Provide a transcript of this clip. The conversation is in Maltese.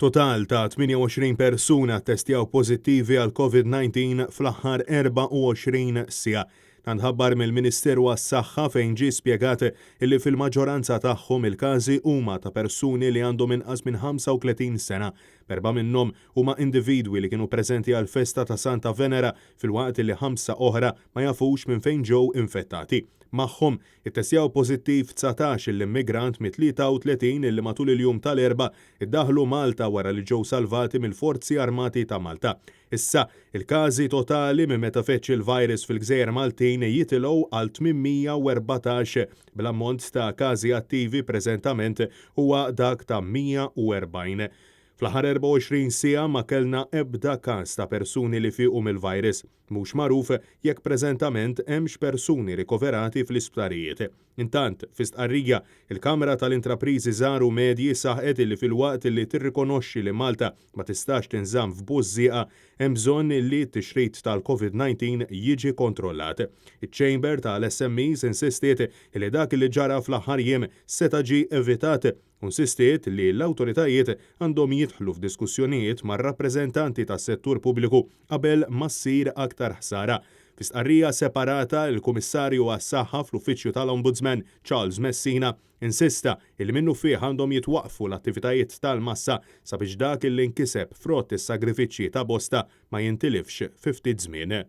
Total ta' 28 persuna ttestjaw pożittivi għal COVID-19 fl-aħħar 24 siegħa. Nħabbar mill-Ministeru għas-Saħħa fejn ġie spjegat illi fil-maġġoranza tagħhom il-każi huma ta' persuni li għandhom inqas minn 35 sena. 4 minnhom huma individwi li kienu preżenti għal festa ta' Santa Venera filwaqt li 5 oħra ma jafux minn fejn ġew infettati. Magħhom ittestjaw pożittiv 19 l-immigrant mit-33 illi matul il-jum tal-erba' iddaħħlu Malta wara li ġew salvati mill-Forzi Armati ta' Malta. Issa, il-każi totali minn meta feċċ il-virus fil-Gżejjer Maltin jitilgħu għal 814 bl-ammont ta' każi attivi preżentament huwa dak ta' 140. Fl-aħħar 24 siegħa ma kellna ebda każ ta' persuni li fiequ mill-virus. Mhux magħruf jekk preżentament hemmx persuni rikoverati fl-isptarijiet. Intant, fi stqarrija, il-Kamra tal-Intrapriżi Żgħar u Medji saħqet li filwaqt li tirrikonoxxi li Malta ma tistax tinżamm f'bużżieqa hemm bżonn li t-tixrid tal-COVID-19 jiġi kontrollat. Iċ-Chamber tal-SMEs insistiet li dak li ġara fl-aħħar jiem seta' ġie evitat. Insistiet li l-awtoritajiet għandhom jidħlu f'diskussjonijiet mar-rappreżentanti tas-settur pubbliku qabel ma ssir aktar ħsara. Fi stqarrija separata, il-Kummissarju għas-Saħħa fl-Uffiċċju tal-Ombudsman Charles Messina insista li minnu fih għandhom jitwaqfu l-attivitajiet tal-massa sabiex dak li nkiseb frott is-sagrifiċċji ta' bosta ma jintilifx fi ftit żmien.